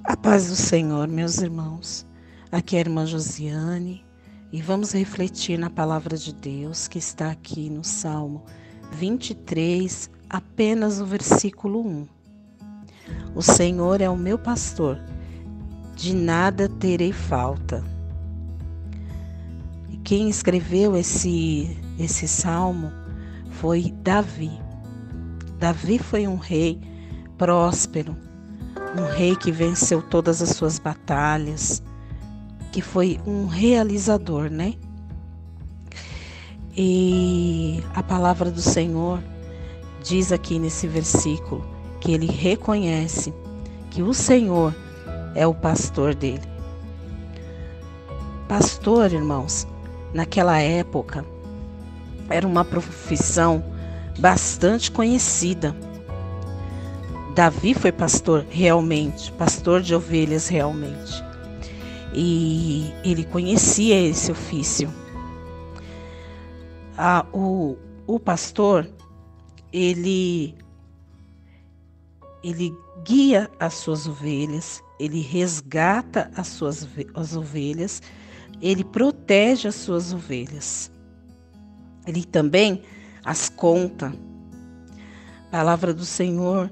A paz do Senhor, meus irmãos. Aqui é a irmã Josiane e vamos refletir na palavra de Deus que está aqui no Salmo 23, apenas o versículo 1. O Senhor é o meu pastor, de nada terei falta. E quem escreveu esse salmo foi Davi. Davi foi um rei próspero, um rei que venceu todas as suas batalhas, que foi um realizador, né? E a palavra do Senhor diz aqui nesse versículo que ele reconhece que o Senhor é o pastor dele. Pastor, irmãos, naquela época era uma profissão bastante conhecida. Davi foi pastor realmente, pastor de ovelhas realmente. E ele conhecia esse ofício. O pastor, ele guia as suas ovelhas, ele resgata as ovelhas, ele protege as suas ovelhas. Ele também as conta. A palavra do Senhor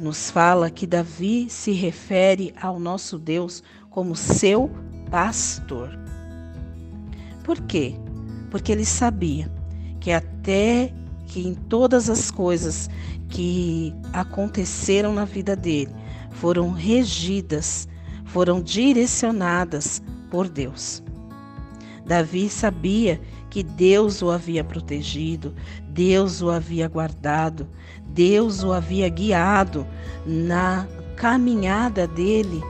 nos fala que Davi se refere ao nosso Deus como seu pastor. Por quê? Porque ele sabia que até que em todas as coisas que aconteceram na vida dele foram regidas, foram direcionadas por Deus. Davi sabia que Deus o havia protegido, Deus o havia guardado, Deus o havia guiado na caminhada dele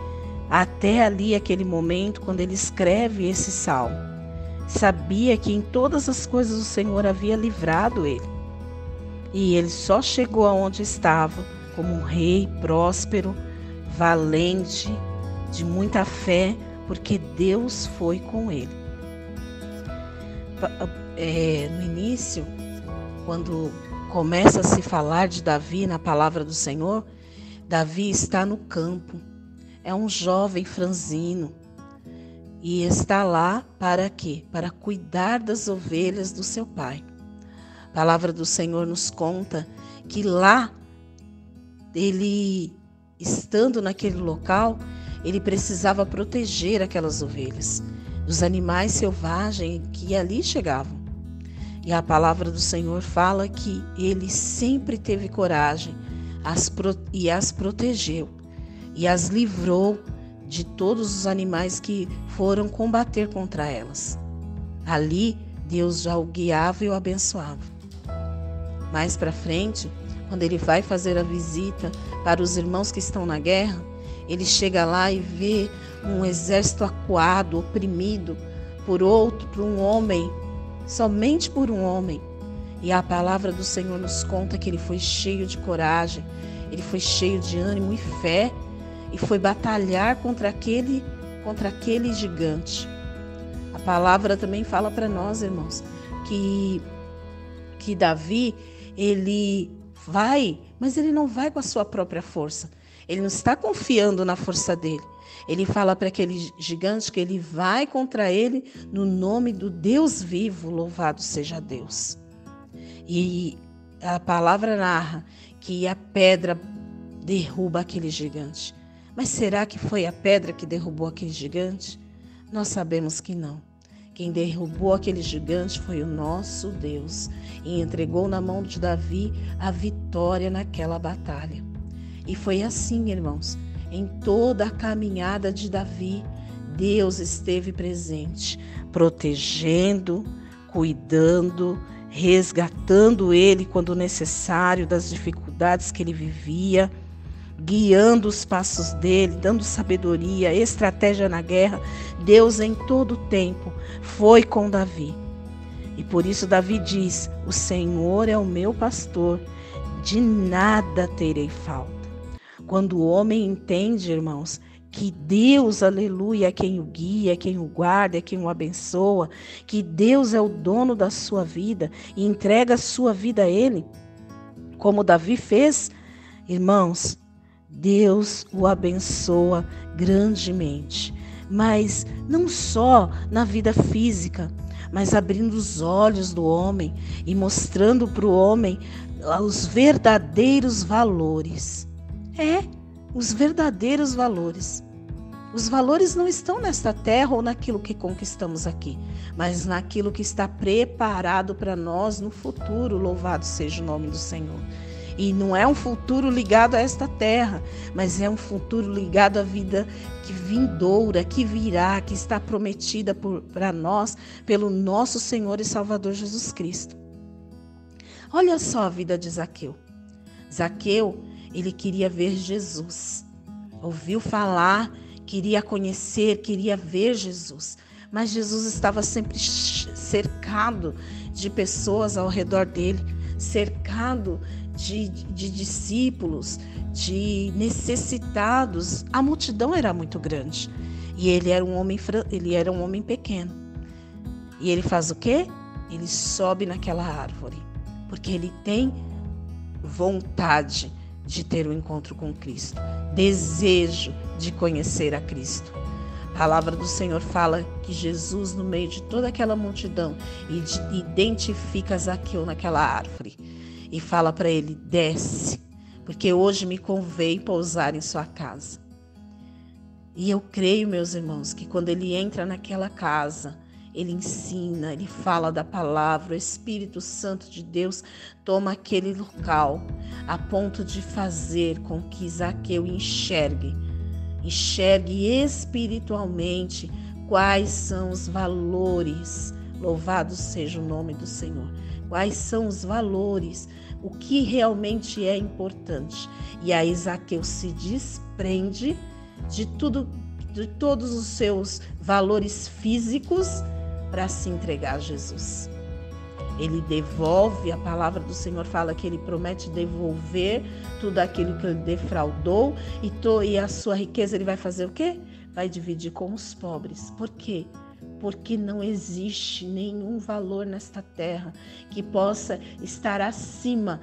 até ali aquele momento quando ele escreve esse salmo. Sabia que em todas as coisas o Senhor havia livrado ele. E ele só chegou aonde estava como um rei próspero, valente, de muita fé, porque Deus foi com ele. No início, quando começa a se falar de Davi na palavra do Senhor, Davi está no campo, é um jovem franzino e está lá para quê? Para cuidar das ovelhas do seu pai. A palavra do Senhor nos conta que lá, ele estando naquele local, ele precisava proteger aquelas ovelhas dos animais selvagens que ali chegavam. E a palavra do Senhor fala que ele sempre teve coragem e as protegeu e as livrou de todos os animais que foram combater contra elas. Ali, Deus já o guiava e o abençoava. Mais para frente, quando ele vai fazer a visita para os irmãos que estão na guerra, ele chega lá e vê um exército acuado, oprimido por um homem, somente por um homem. E a palavra do Senhor nos conta que ele foi cheio de coragem, ele foi cheio de ânimo e fé e foi batalhar contra aquele gigante. A palavra também fala para nós, irmãos, que Davi, ele vai, mas ele não vai com a sua própria força. Ele não está confiando na força dele. Ele fala para aquele gigante que ele vai contra ele no nome do Deus vivo, louvado seja Deus. E a palavra narra que a pedra derruba aquele gigante. Mas será que foi a pedra que derrubou aquele gigante? Nós sabemos que não. Quem derrubou aquele gigante foi o nosso Deus e entregou na mão de Davi a vitória naquela batalha. E foi assim, irmãos, em toda a caminhada de Davi, Deus esteve presente, protegendo, cuidando, resgatando ele quando necessário das dificuldades que ele vivia, guiando os passos dele, dando sabedoria, estratégia na guerra. Deus em todo o tempo foi com Davi. E por isso Davi diz: o Senhor é o meu pastor, de nada terei falta. Quando o homem entende, irmãos, que Deus, aleluia, é quem o guia, é quem o guarda, é quem o abençoa, que Deus é o dono da sua vida e entrega a sua vida a Ele, como Davi fez, irmãos, Deus o abençoa grandemente. Mas não só na vida física, mas abrindo os olhos do homem e mostrando para o homem os verdadeiros valores. Os verdadeiros valores. Os valores não estão nesta terra ou naquilo que conquistamos aqui, mas naquilo que está preparado para nós no futuro. Louvado seja o nome do Senhor. E não é um futuro ligado a esta terra, mas é um futuro ligado à vida que vindoura, que virá, que está prometida para nós pelo nosso Senhor e Salvador Jesus Cristo. Olha só a vida de Zaqueu. Zaqueu, ele queria ver Jesus. Ouviu falar, queria conhecer, queria ver Jesus. Mas Jesus estava sempre cercado de pessoas ao redor dele, cercado de discípulos, de necessitados. A multidão era muito grande e ele era um homem pequeno. E ele faz o quê? Ele sobe naquela árvore, porque ele tem vontade de ter um encontro com Cristo, desejo de conhecer a Cristo. A palavra do Senhor fala que Jesus, no meio de toda aquela multidão, identifica Zaqueu naquela árvore e fala para ele: desce, porque hoje me convém pousar em sua casa. E eu creio, meus irmãos, que quando ele entra naquela casa, ele ensina, ele fala da palavra, o Espírito Santo de Deus toma aquele local a ponto de fazer com que Zaqueu enxergue espiritualmente quais são os valores. Louvado seja o nome do Senhor. Quais são os valores, o que realmente é importante. E aí Zaqueu se desprende de todos os seus valores físicos para se entregar a Jesus. Ele devolve, a palavra do Senhor fala que ele promete devolver tudo aquilo que ele defraudou e a sua riqueza ele vai fazer o quê? Vai dividir com os pobres. Por quê? Porque não existe nenhum valor nesta terra que possa estar acima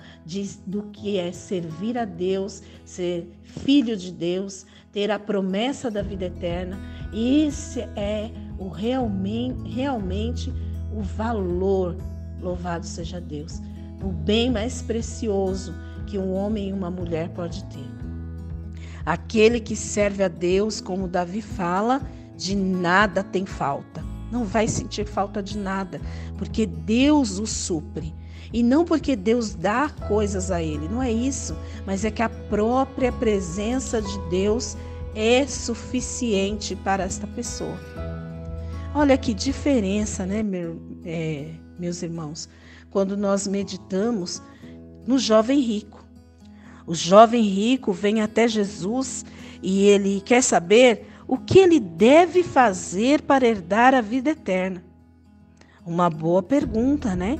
do que é servir a Deus, ser filho de Deus, ter a promessa da vida eterna. Esse é realmente o valor. Louvado seja Deus, o bem mais precioso que um homem e uma mulher pode ter. Aquele que serve a Deus, como Davi fala, de nada tem falta. Não vai sentir falta de nada, porque Deus o supre. E não porque Deus dá coisas a ele, não é isso, mas é que a própria presença de Deus é suficiente para esta pessoa. Olha que diferença, né, meus irmãos, quando nós meditamos no jovem rico. O jovem rico vem até Jesus e ele quer saber o que ele deve fazer para herdar a vida eterna. Uma boa pergunta, né?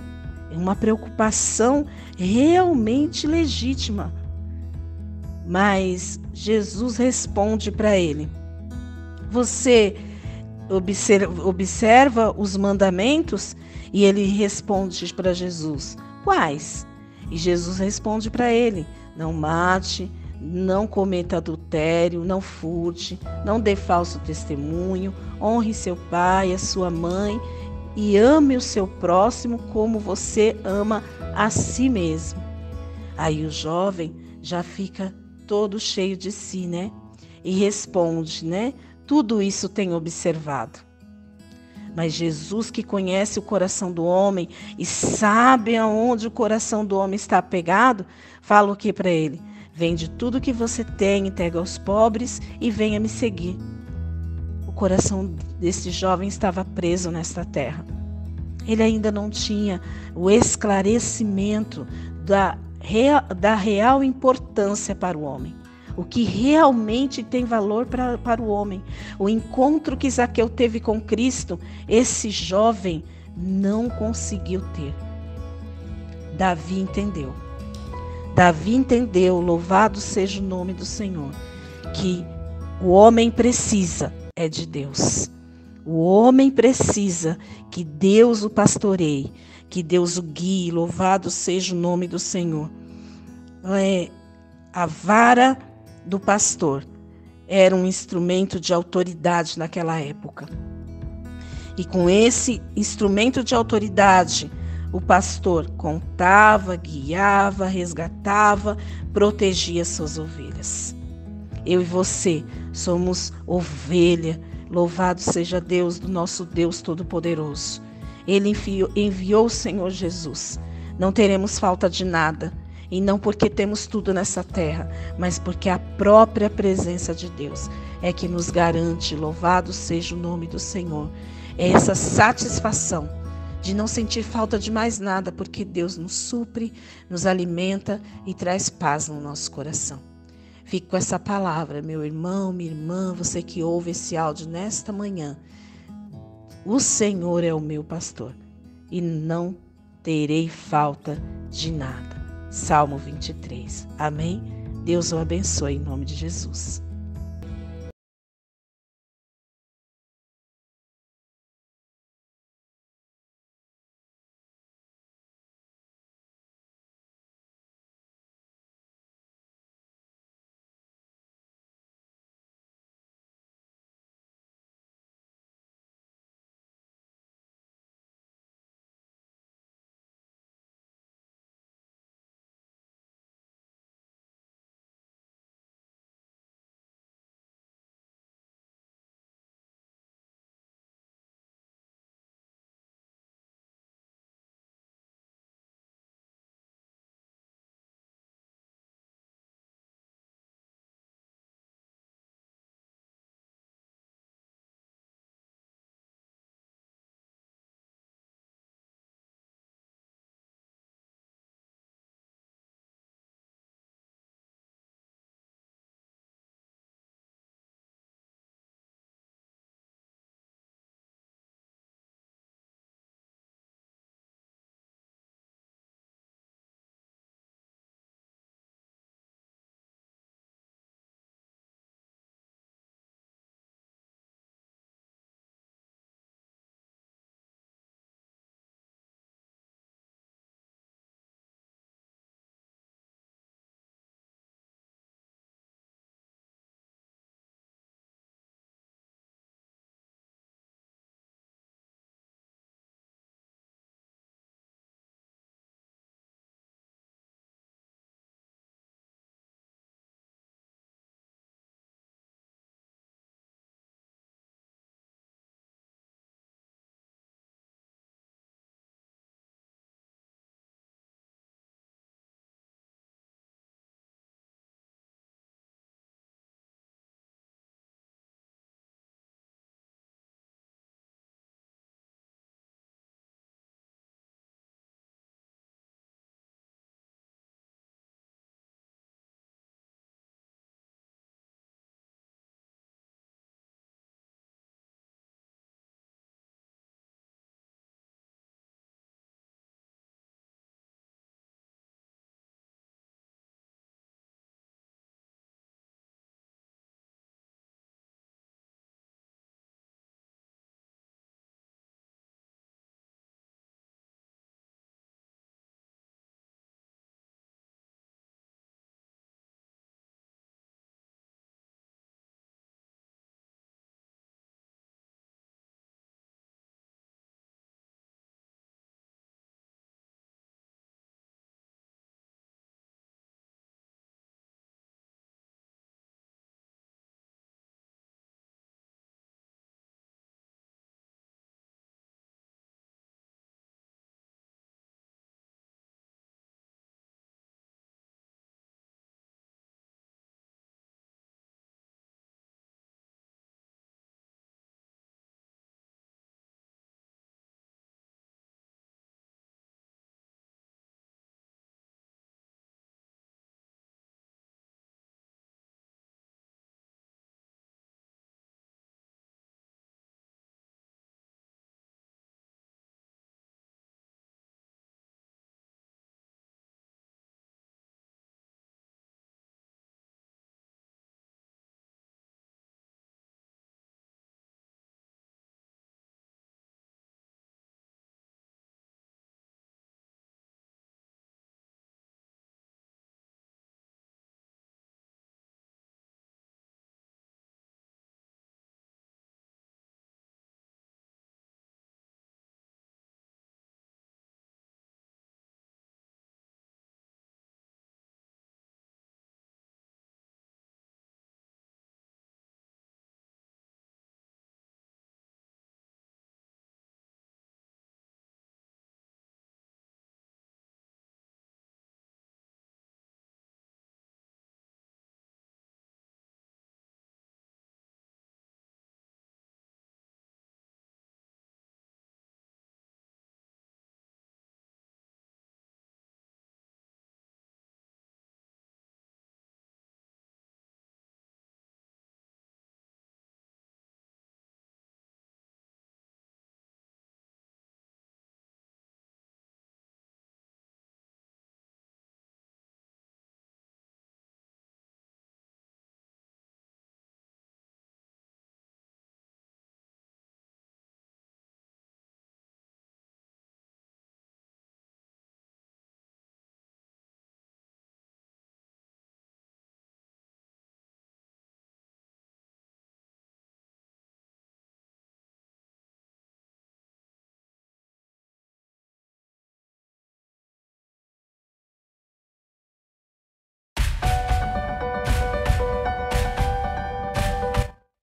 É uma preocupação realmente legítima. Mas Jesus responde para ele: você observa os mandamentos? E ele responde para Jesus: quais? E Jesus responde para ele: não mate, não cometa adultério, não furte, não dê falso testemunho, honre seu pai, a sua mãe e ame o seu próximo como você ama a si mesmo. Aí o jovem já fica todo cheio de si, né? E responde, né? Tudo isso tenho observado. Mas Jesus, que conhece o coração do homem e sabe aonde o coração do homem está apegado, fala o que para ele? Vende tudo que você tem, entrega aos pobres e venha me seguir. O coração desse jovem estava preso nesta terra. Ele ainda não tinha o esclarecimento da real importância para o homem. O que realmente tem valor para o homem. O encontro que Zaqueu teve com Cristo, esse jovem não conseguiu ter. Davi entendeu. Davi entendeu, louvado seja o nome do Senhor, que o homem precisa é de Deus. O homem precisa que Deus o pastoreie, que Deus o guie, louvado seja o nome do Senhor. A vara do pastor era um instrumento de autoridade naquela época. E com esse instrumento de autoridade, o pastor contava, guiava, resgatava, protegia suas ovelhas. Eu e você somos ovelha. Louvado seja Deus, do nosso Deus Todo-Poderoso. Ele enviou o Senhor Jesus. Não teremos falta de nada. E não porque temos tudo nessa terra, mas porque a própria presença de Deus é que nos garante. Louvado seja o nome do Senhor. É essa satisfação de não sentir falta de mais nada, porque Deus nos supre, nos alimenta e traz paz no nosso coração. Fique com essa palavra, meu irmão, minha irmã, você que ouve esse áudio nesta manhã. O Senhor é o meu pastor e não terei falta de nada. Salmo 23. Amém? Deus o abençoe em nome de Jesus.